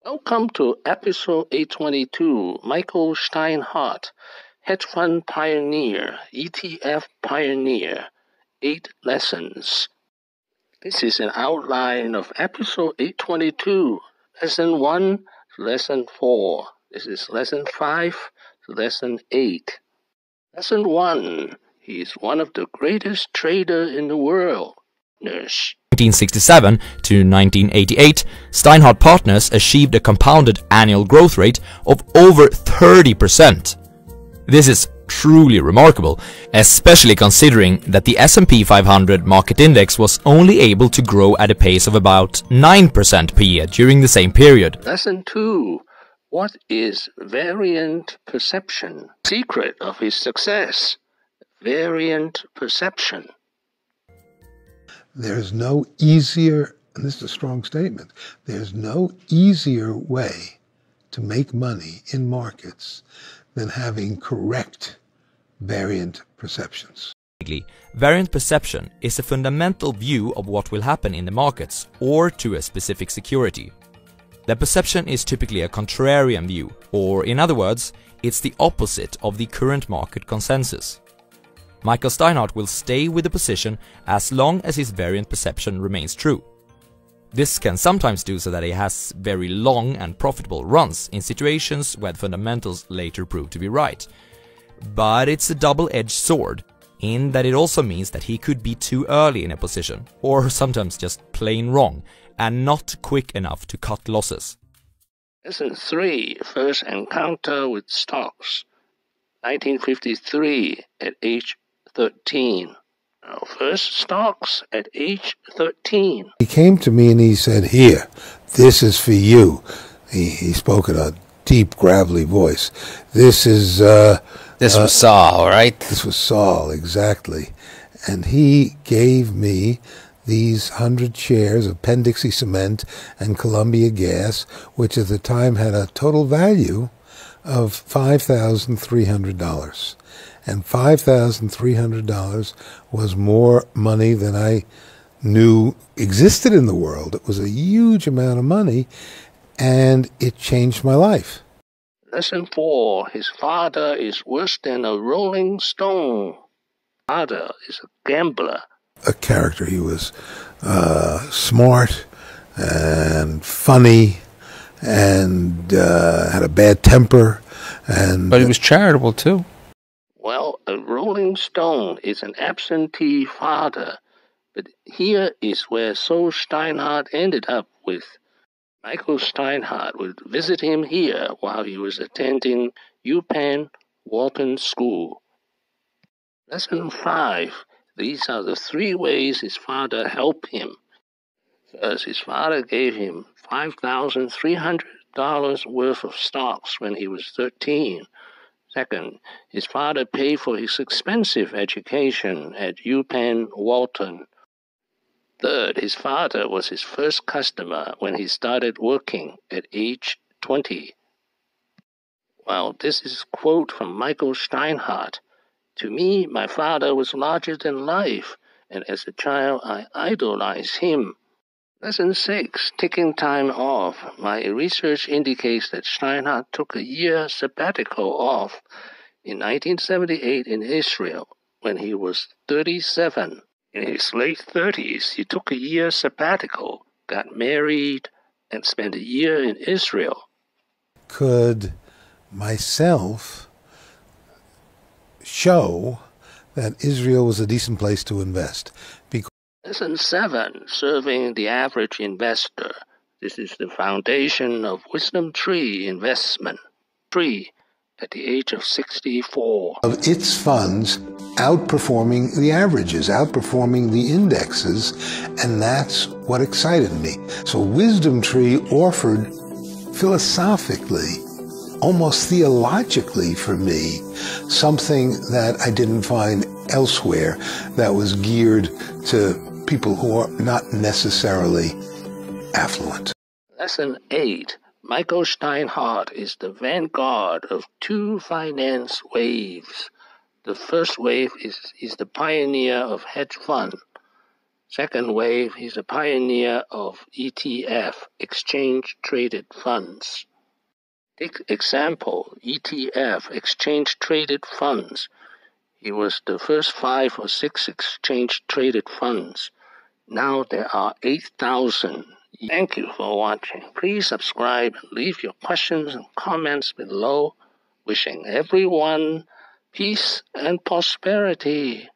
Welcome to episode 822. Michael Steinhardt, hedge fund pioneer, ETF pioneer, 8 lessons. This is an outline of episode 822, lesson 1 to lesson 4. This is lesson 5 to lesson 8. Lesson 1. He is one of the greatest traders in the world. 1967 to 1988, Steinhardt Partners achieved a compounded annual growth rate of over 30%. This is truly remarkable, especially considering that the S&P 500 market index was only able to grow at a pace of about 9% per year during the same period. Lesson 2. What is variant perception? Secret of his success. Variant perception. There's no easier, and this is a strong statement, there's no easier way to make money in markets than having correct variant perceptions. Variant perception is a fundamental view of what will happen in the markets or to a specific security. The perception is typically a contrarian view, or in other words, it's the opposite of the current market consensus. Michael Steinhardt will stay with the position as long as his variant perception remains true. This can sometimes do so that he has very long and profitable runs in situations where the fundamentals later prove to be right. But it's a double-edged sword, in that it also means that he could be too early in a position, or sometimes just plain wrong, and not quick enough to cut losses. Lesson 3. First encounter with stocks. 1953 at age 13. Now, first stocks at age 13. He came to me and he said, "Here, this is for you." He spoke in a deep, gravelly voice. This was Saul, right? This was Saul, exactly. And he gave me these 100 shares of Penn-Dixie Cement and Columbia Gas, which at the time had a total value of $5,300. And $5,300 was more money than I knew existed in the world. It was a huge amount of money, and it changed my life. Lesson 4. His father is worse than a rolling stone. Father is a gambler. A character. He was smart and funny and had a bad temper. But he was charitable, too. Well, a rolling stone is an absentee father, but here is where Saul Steinhardt ended up with. Michael Steinhardt would visit him here while he was attending UPenn Wharton School. Lesson 5. These are the 3 ways his father helped him. First, his father gave him $5,300 worth of stocks when he was 13. Second, his father paid for his expensive education at UPenn Wharton. Third, his father was his first customer when he started working at age 20. Well, this is a quote from Michael Steinhardt. To me, my father was larger than life, and as a child, I idolized him. Lesson 6. Taking time off. My research indicates that Steinhardt took a year sabbatical off in 1978 in Israel when he was 37. In his late 30s, he took a year sabbatical, got married, and spent a year in Israel. Could myself show that Israel was a decent place to invest? Lesson 7. Serving the average investor. This is the foundation of Wisdom Tree Investment. Tree at the age of 64. Of its funds outperforming the averages, outperforming the indexes, and that's what excited me. So Wisdom Tree offered philosophically, almost theologically for me, something that I didn't find elsewhere that was geared to people who are not necessarily affluent. Lesson 8. Michael Steinhardt is the vanguard of 2 finance waves. The first wave is the pioneer of hedge fund. Second wave, he's a pioneer of ETF, exchange-traded funds. Take example, ETF, exchange-traded funds. He was the first 5 or 6 exchange-traded funds. Now there are 8,000. Thank you for watching. Please subscribe and leave your questions and comments below. Wishing everyone peace and prosperity.